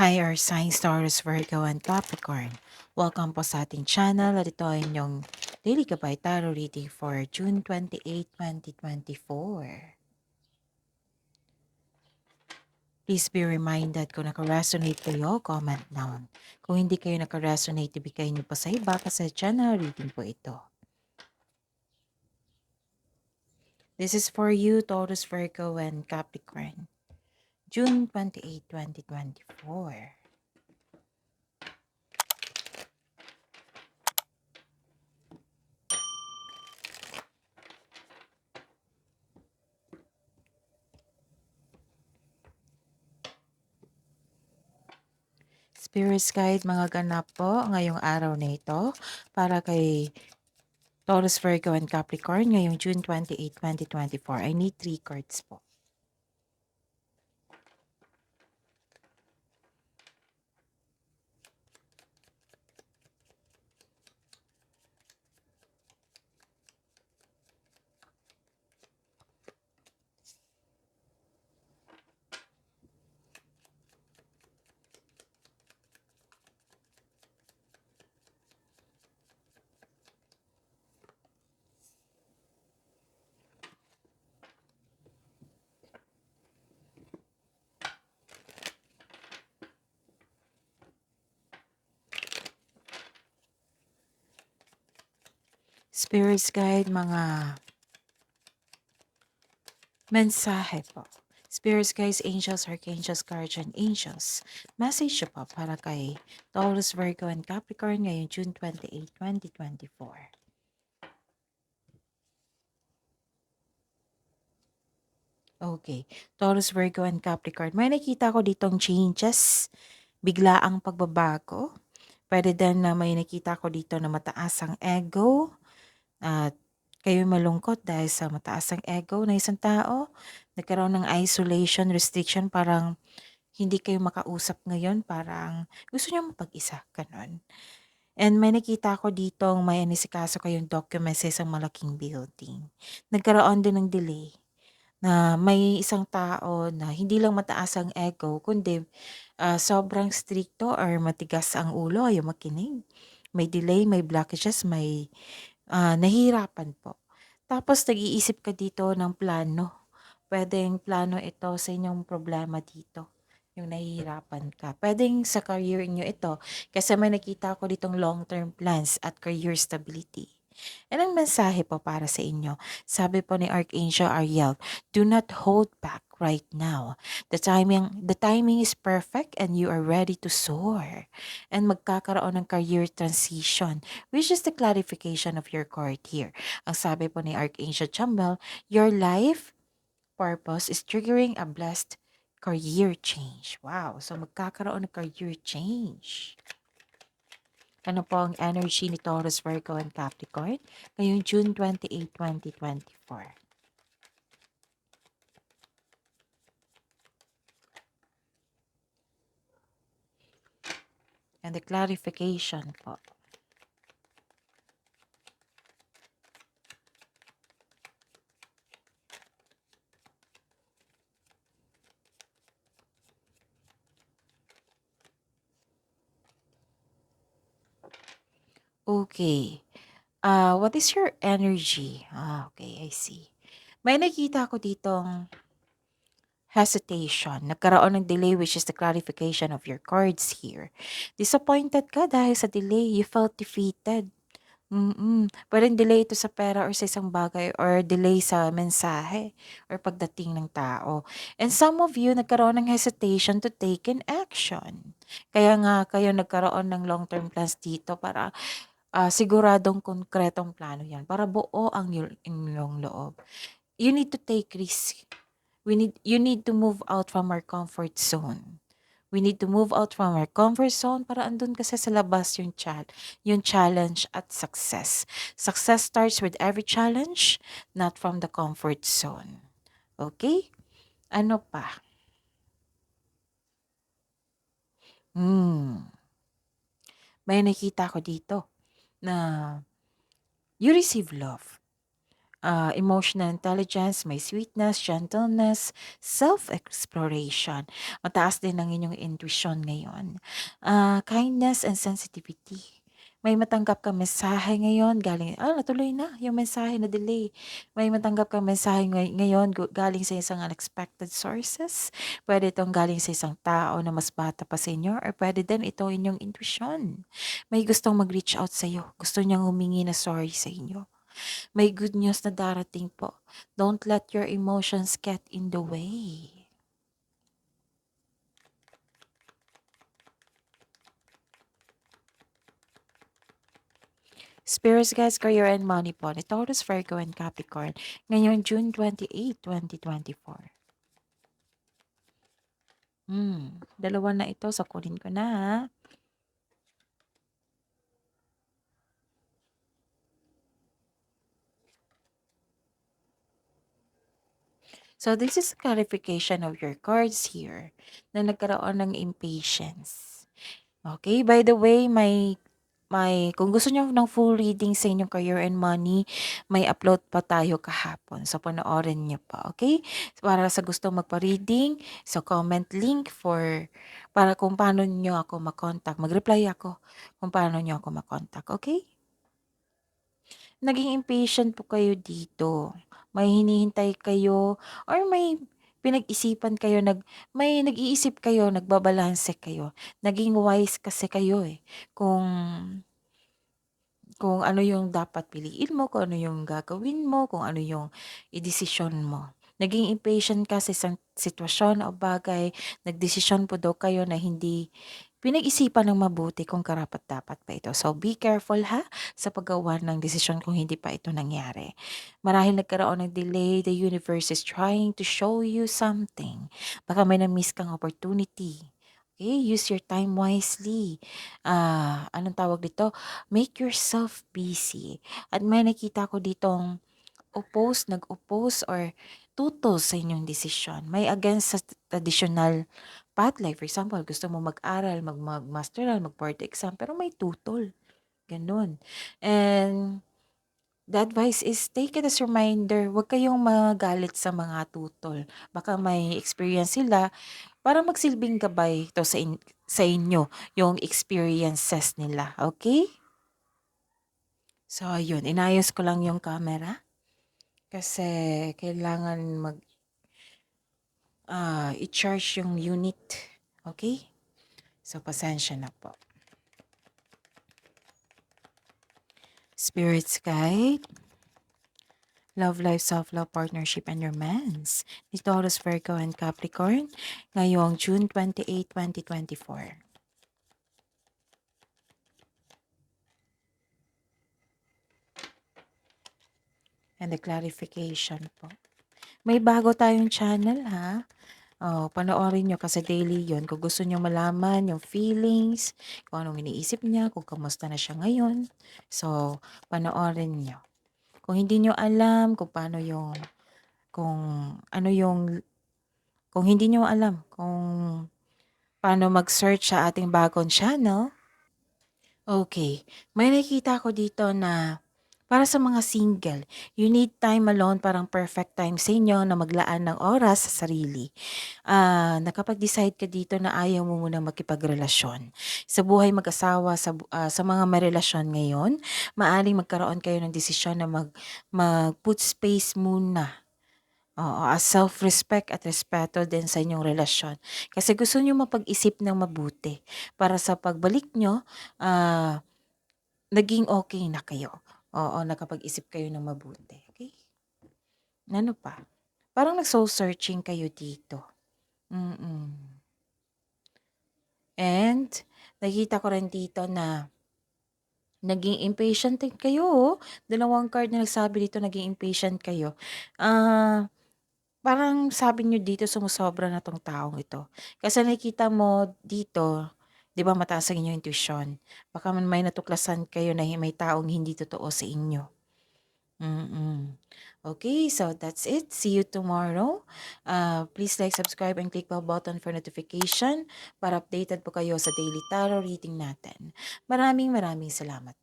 Hi, our signs, Taurus, Virgo, and Capricorn. Welcome po sa ating channel at ito ay inyong Daily Gabay Tarot Reading for June 28, 2024. Please be reminded kung naka-resonate kayo, comment down. Kung hindi kayo naka-resonate, ibigay niyo po sa iba kasi channel reading po ito. This is for you, Taurus, Virgo, and Capricorn. June 28, 2024. Spirits Guide, mga ganap po ngayong araw na ito para kay Taurus, Virgo, and Capricorn ngayong June 28, 2024. I need 3 cards po. Spirits Guide, mga mensahe po. Spirits Guides, Angels, Archangels, Guardian Angels. Message po para kay Taurus, Virgo, and Capricorn ngayong June 28, 2024. Okay. Taurus, Virgo, and Capricorn. May nakita ko ditong changes. Biglaang pagbabago. Pwede din na may nakita ko dito na mataas ang ego. At kayo malungkot dahil sa mataas ang ego ng isang tao. Nagkaroon ng isolation, restriction, parang hindi kayo makausap ngayon, parang gusto niyo mapag-isa, ganon. And may nakita ko ditong may anisikaso kayong documents sa isang malaking building. Nagkaroon din ng delay na may isang tao na hindi lang mataas ang ego, kundi sobrang stricto or matigas ang ulo, ayaw makinig. May delay, may blockages, may nahihirapan po. Tapos nag-iisip ka dito ng plano. Puwedeng plano ito sa inyong problema dito, yung nahihirapan ka. Puwedeng sa career niyo ito kasi may nakita ko ditong long-term plans at career stability. And ang mensahe po para sa inyo, sabi po ni Archangel Ariel, do not hold back right now. The timing is perfect and you are ready to soar. And magkakaroon ng career transition, which is the clarification of your card here. Ang sabi po ni Archangel Chambel, your life purpose is triggering a blessed career change. Wow! So magkakaroon ng career change. Ano po ang energy ni Taurus, Virgo, and Capricorn ngayong June 28, 2024? And the clarification po. Okay. What is your energy? Okay, I see. May nakita ko ditong hesitation. Nagkaroon ng delay, which is the clarification of your cards here. Disappointed ka dahil sa delay. You felt defeated. Pwedeng delay ito sa pera or sa isang bagay or delay sa mensahe or pagdating ng tao. And some of you nagkaroon ng hesitation to take an action. Kaya nga kayo nagkaroon ng long-term plans dito para siguradong konkretong plano yan. Para buo ang inyong loob. You need to take risk. You need to move out from our comfort zone. We need to move out from our comfort zone para andun kasi sa labas yung challenge at success. Success starts with every challenge, not from the comfort zone. Okay? Ano pa? May nakita ko dito na you receive love. emotional intelligence, may sweetness, gentleness, self-exploration. Mataas din ang inyong intuition ngayon. Kindness and sensitivity. May matanggap ka mensahe ngayon galing, natuloy na yung mensahe na delay. May matanggap ka mensahe ngayon galing sa isang unexpected sources. Pwede itong galing sa isang tao na mas bata pa sa inyo or pwede din ito inyong intuition. May gustong mag-reach out sa iyo. Gusto niyang humingi na sorry sa inyo. May good news na darating po. Don't let your emotions get in the way. Spirits, guys, career and money po ni Taurus, Virgo, and Capricorn. Ngayong June 28, 2024. Dalawa na ito. So, kunin ko na, ha? So, this is clarification of your cards here na nagkaroon ng impatience. Okay, by the way, kung gusto niyo ng full reading sa inyong career and money, may upload pa tayo kahapon. So, panoorin niyo pa, okay? Para sa gusto magpa-reading, so comment link para kung paano niyo ako makontak. Mag-reply ako kung paano niyo ako makontak, okay? Naging impatient po kayo dito. May hinihintay kayo or may pinag-isipan kayo, may nag-iisip kayo, nagbabalanse kayo. Naging wise kasi kayo eh. Kung ano yung dapat piliin mo, kung ano yung gagawin mo, kung ano yung idesisyon mo. Naging impatient ka sa isang sitwasyon o bagay, nagdesisyon po daw kayo na hindi pinag-isipan ng mabuti kung karapat-dapat pa ito. So, be careful ha sa paggawa ng desisyon kung hindi pa ito nangyari. Marahil nagkaroon ng delay, the universe is trying to show you something. Baka may na-miss kang opportunity. Okay, use your time wisely. Anong tawag dito? Make yourself busy. At may nakita ko ditong nag-oppose or tutol sa inyong desisyon. May against sa traditional path. Like for example, gusto mo mag-aral, mag-masteral, mag-board exam, pero may tutol. Ganun. And the advice is take it as a reminder, huwag kayong magalit sa mga tutol. Baka may experience sila para magsilbing gabay to sa inyo, yung experiences nila. Okay? So, yun. Inayos ko lang yung camera. Kasi kailangan i-charge yung unit. Okay? So, pasensya na po. Spirits Guide, Love Life, Self-Love, Partnership, and Romance ni Taurus, Virgo, and Capricorn ngayong June 28, 2024. And the clarification po. May bago tayong channel ha. Panoorin nyo kasi daily yon. Kung gusto nyo malaman yung feelings, kung anong iniisip niya, kung kamusta na siya ngayon. So, panoorin nyo. Kung hindi nyo alam kung ano yung, kung hindi nyo alam kung paano mag-search sa ating bagong channel, okay. May nakita ko dito na para sa mga single, you need time alone, parang perfect time sa inyo na maglaan ng oras sa sarili. Nakapag-decide ka dito na ayaw mo muna makipagrelasyon. Sa buhay mag-asawa, sa mga may relasyon ngayon, maaring magkaroon kayo ng desisyon na mag-put space muna. Oo, as self-respect at respeto din sa inyong relasyon. Kasi gusto nyo mapag-isip ng mabuti para sa pagbalik nyo, naging okay na kayo. Oo, nakapag-isip kayo ng mabuti. Okay? Ano pa? Parang nag-soul searching kayo dito. And nakita ko rin dito na naging impatient din kayo. Dalawang card na nagsabi dito naging impatient kayo. Parang sabi niyo dito sumusobra na 'tong taong ito. Kasi nakikita mo dito, 'di ba mataas ang inyong intuition. Baka may natuklasan kayo na may taong hindi totoo sa inyo. Okay, so that's it. See you tomorrow. Please like, subscribe, and click bell button for notification para updated po kayo sa daily tarot reading natin. Maraming salamat.